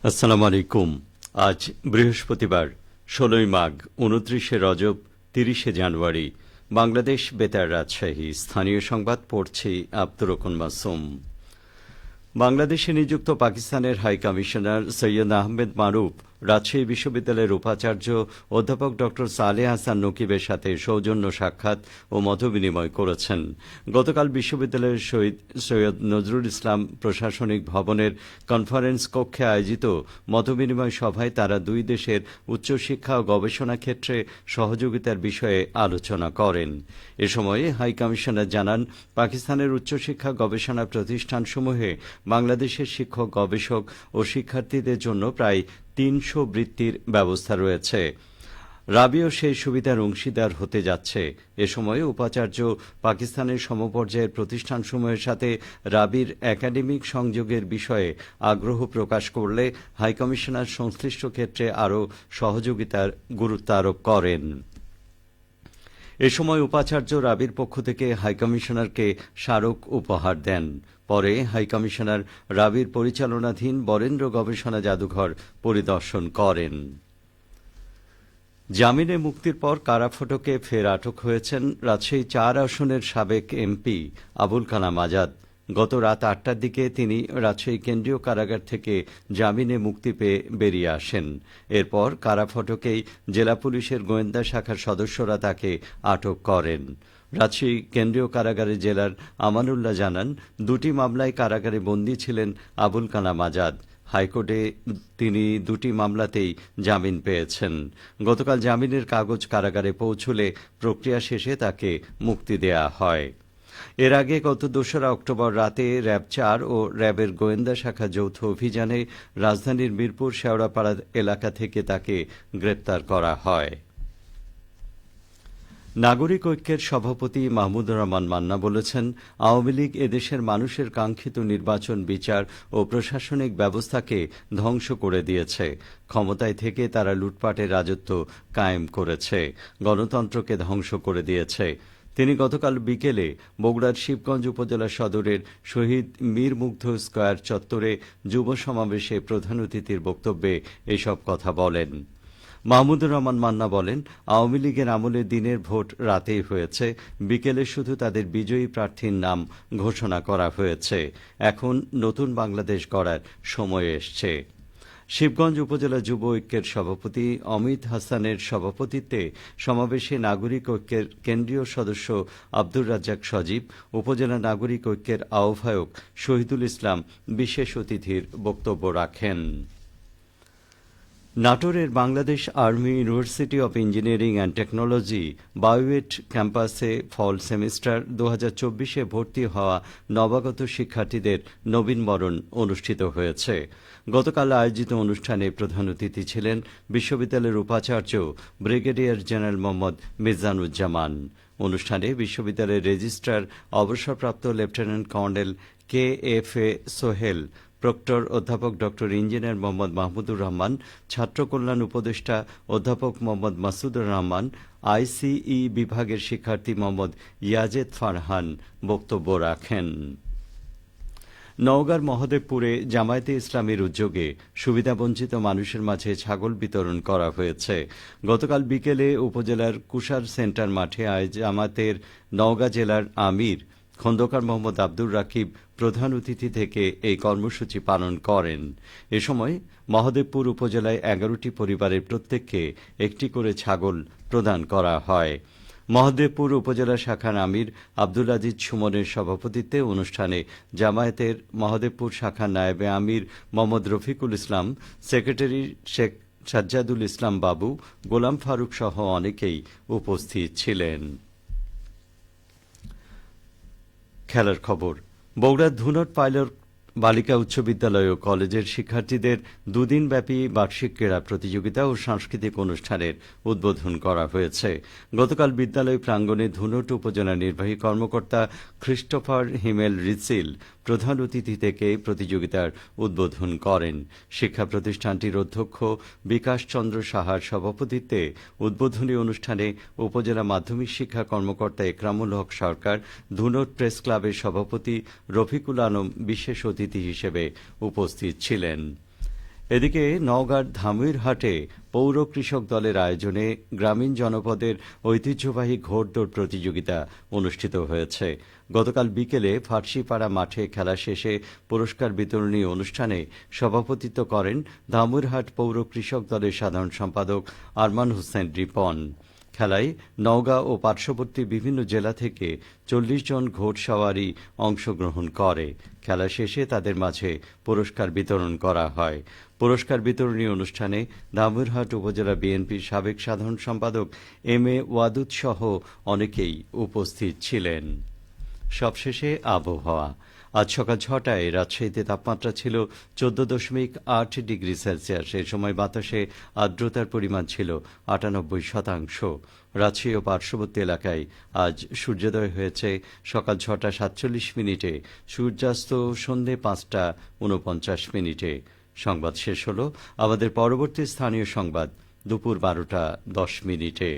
আসসালামু আলাইকুম। আজ বৃহস্পতিবার ১৬ই মাঘ, ২৯শে রজব, ৩০শে জানুয়ারি। বাংলাদেশ বেতার রাজশাহী। স্থানীয় সংবাদ পড়ছি আব্দুর রহমান মাসুম। বাংলাদেশে নিযুক্ত পাকিস্তানের হাই কমিশনার সৈয়দ আহমেদ মারুফ রাজশাহী বিশ্ববিদ্যালয়ের উপাচার্য অধ্যাপক ড সালেহ হাসান নকিবের সাথে সৌজন্য সাক্ষাৎ ও মতবিনিময় করেছেন। গতকাল বিশ্ববিদ্যালয়ের শহীদ সৈয়দ নজরুল ইসলাম প্রশাসনিক ভবনের কনফারেন্স কক্ষে আয়োজিত মতবিনিময় সভায় তারা দুই দেশের উচ্চশিক্ষা ও গবেষণা ক্ষেত্রে সহযোগিতার বিষয়ে আলোচনা করেন। এ সময় হাই কমিশনার জানান, পাকিস্তানের উচ্চশিক্ষা গবেষণা প্রতিষ্ঠানসমূহে বাংলাদেশের শিক্ষক, গবেষক ও শিক্ষার্থীদের জন্য প্রায় ৩০০ বৃত্তির ব্যবস্থা রয়েছে। রাবিও সেই সুবিধার অংশীদার হতে যাচ্ছে। এ সময় উপাচার্য পাকিস্তানের সমপর্যায়ের প্রতিষ্ঠানসমূহের সাথে রাবির একাডেমিক সংযোগের বিষয়ে আগ্রহ প্রকাশ করলে হাইকমিশনার সংশ্লিষ্ট ক্ষেত্রে আরও সহযোগিতার গুরুত্ব আরোপ করেন। এ সময় উপাচার্য রাবির পক্ষ থেকে হাইকমিশনারকে স্মারক উপহার দেন। পরে হাইকমিশনার রাবির পরিচালনাধীন বরেন্দ্র গবেষণা জাদুঘর পরিদর্শন করেন। জামিনে মুক্তির পর কারাফটকে ফের আটক হয়েছেন রাজশাহী ৪ আসনের সাবেক এমপি আবুল কালাম আজাদ। গত রাত ৮টার দিকে তিনি রাজশাহী কেন্দ্রীয় কারাগার থেকে জামিনে মুক্তি পেয়ে বেরিয়ে আসেন। এরপর কারাফটকেই জেলা পুলিশের গোয়েন্দা শাখার সদস্যরা তাকে আটক করেন। রাজশাহী কেন্দ্রীয় কারাগারের জেলার আমানুল্লাহ জানান, দুটি মামলায় কারাগারে বন্দী ছিলেন আবুল কালাম আজাদ। হাইকোর্টে তিনি দুটি মামলাতেই জামিন পেয়েছেন। গতকাল জামিনের কাগজ কারাগারে পৌঁছলে প্রক্রিয়া শেষে তাকে মুক্তি দেয়া হয়। এর আগে গত ২রা অক্টোবর রাতে র্যাব ৪ ও র্যাবের গোয়েন্দা শাখা যৌথ অভিযানে রাজধানীর মিরপুর শেওড়াপাড়া এলাকা থেকে তাকে গ্রেপ্তার করা হয়। নাগরিক ঐক্যের সভাপতি মাহমুদুর রহমান মান্না বলেছেন, আওয়ামী লীগ এদেশের মানুষের কাঙ্ক্ষিত নির্বাচন, বিচার ও প্রশাসনিক ব্যবস্থাকে ধ্বংস করে দিয়েছে। ক্ষমতায় থেকে তারা লুটপাটের রাজত্ব কায়েম করেছে, গণতন্ত্রকে ধ্বংস করে দিয়েছে। তিনি গতকাল বিকেলে বগুড়ার শিবগঞ্জ উপজেলা সদরের শহীদ মীর মুগ্ধ স্কয়ার চত্বরে যুব সমাবেশে প্রধান অতিথির বক্তব্যে এসব কথা বলেন। মাহমুদুর রহমান মান্না বলেন, আওয়ামী লীগের আমলে দিনের ভোট রাতেই হয়েছে, বিকেলে শুধু তাদের বিজয়ী প্রার্থীর নাম ঘোষণা করা হয়েছে। এখন নতুন বাংলাদেশ গড়ার সময় এসছে। শিবগঞ্জ উপজেলা যুব ঐক্যের সভাপতি অমিত হাসানের সভাপতিত্বে সমাবেশে নাগরিক ঐক্যের কেন্দ্রীয় সদস্য আব্দুর রাজ্জাক সজীব, উপজেলা নাগরিক ঐক্যের আহ্বায়ক শহীদুল ইসলাম বিশেষ অতিথির বক্তব্য রাখেন। নাটোরের Bangladesh Army University of Engineering and Technology BAUET ক্যাম্পাসে ফল সেমিস্টার ২০২৪-এ ভর্তি হওয়া নবাগত শিক্ষার্থীদের নবীনবরণ অনুষ্ঠিত হয়েছে। গতকাল আয়োজিত অনুষ্ঠানে প্রধান অতিথি ছিলেন বিশ্ববিদ্যালয়ের উপাচার্য ব্রিগেডিয়ার জেনারেল মোহাম্মদ মিজানুজ্জামান। অনুষ্ঠানে বিশ্ববিদ্যালয়ের রেজিস্ট্রার অবসরপ্রাপ্ত lieutenant colonel KFA Sohel, proctor অধ্যাপক ড ইঞ্জিনিয়ার মোহাম্মদ মাহমুদুর রহমান, ছাত্র কল্যাণ উপদেষ্টা অধ্যাপক মোহাম্মদ মাসুদুর রহমান, ICE বিভাগের শিক্ষার্থী মোহাম্মদ ইয়াজেদ ফারহান বক্তব্য রাখেন। নওগাঁর মহদেবপুরে জামায়াতে ইসলামীর উদ্যোগে সুবিধাবঞ্চিত মানুষের মাঝে ছাগল বিতরণ করা হয়েছে। গতকাল বিকেলে উপজেলার কুষার সেন্টার মাঠে জামায়াতের নওগাঁ জেলার আমির খন্দকার মোহাম্মদ আব্দুর রাকিব প্রধান অতিথি থেকে এই কর্মসূচি পালন করেন। এ সময় মহদেবপুর উপজেলায় ১১টি পরিবারের প্রত্যেককে একটি করে ছাগল প্রদান করা হয়। মহদেবপুর উপজেলা শাখার আমির আব্দুল আজিজ সুমনের সভাপতিত্বে অনুষ্ঠানে জামায়াতের মহদেবপুর শাখার নায়েবে আমির মোহাম্মদ রফিকুল ইসলাম, সেক্রেটারি শেখ সাজ্জাদুল ইসলাম বাবু, গোলাম ফারুক সহ অনেকেই উপস্থিত ছিলেন। খেলার খবর। বগুড়ার ধুনট পাইলট বালিকা উচ্চ বিদ্যালয় ও কলেজের শিক্ষার্থীদের দুদিনব্যাপী বার্ষিক ক্রীড়া প্রতিযোগিতা ও সাংস্কৃতিক অনুষ্ঠানের উদ্বোধন করা হয়েছে। গতকাল বিদ্যালয় প্রাঙ্গণে ধুনট উপজেলা নির্বাহী কর্মকর্তা ক্রিস্টোফার হিমেল রিসিল প্রধান অতিথি থেকে প্রতিযোগিতার উদ্বোধন করেন। শিক্ষা প্রতিষ্ঠানটির অধ্যক্ষ বিকাশ চন্দ্র সাহার সভাপতিত্বে উদ্বোধনী অনুষ্ঠানে উপজেলা মাধ্যমিক শিক্ষা কর্মকর্তা একরামুল হক সরকার, ধুনট প্রেস ক্লাবের সভাপতি রফিকুল আলম বিশেষ অতিথি হিসেবে উপস্থিত ছিলেন। এদিকে নওগাঁর ধামইরহাটে পৌর কৃষক দলের আয়োজনে গ্রামীণ জনপদের ঐতিহ্যবাহী ঘোড়দৌড় প্রতিযোগিতা অনুষ্ঠিত হয়েছে। গতকাল বিকেলে ফার্সিপাড়া মাঠে খেলা শেষে পুরস্কার বিতরণী অনুষ্ঠানে সভাপতিত্ব করেন ধামইরহাট পৌর কৃষক দলের সাধারণ সম্পাদক আরমান হোসেন রিপন। খেলায় নওগাঁ ও পার্শ্ববর্তী বিভিন্ন জেলা থেকে ৪০ জন ঘোড়সওয়ারি অংশগ্রহণ করে। খেলা শেষে তাদের মাঝে পুরস্কার বিতরণ করা হয়। পুরস্কার বিতরণী অনুষ্ঠানে ধামইরহাট উপজেলা বিএনপির সাবেক সাধারণ সম্পাদক এম এ ওয়াদুদ সহ অনেকেই উপস্থিত ছিলেন। সবশেষে আবহাওয়া। আজ সকাল ৬টায় রাজশাহীতে তাপমাত্রা ছিল ১৪.৮ ডিগ্রি সেলসিয়াস। এ সময় বাতাসে আর্দ্রতার পরিমাণ ছিল ৯৮%। রাজশাহী ও পার্শ্ববর্তী এলাকায় আজ সূর্যোদয় হয়েছে সকাল ৬টা ৪৭ মিনিটে, সূর্যাস্ত সন্ধে ৫টা ৪৯ মিনিটে। সংবাদ শেষ হল। আমাদের পরবর্তী স্থানীয় সংবাদ দুপুর ১২টা ১০ মিনিটে।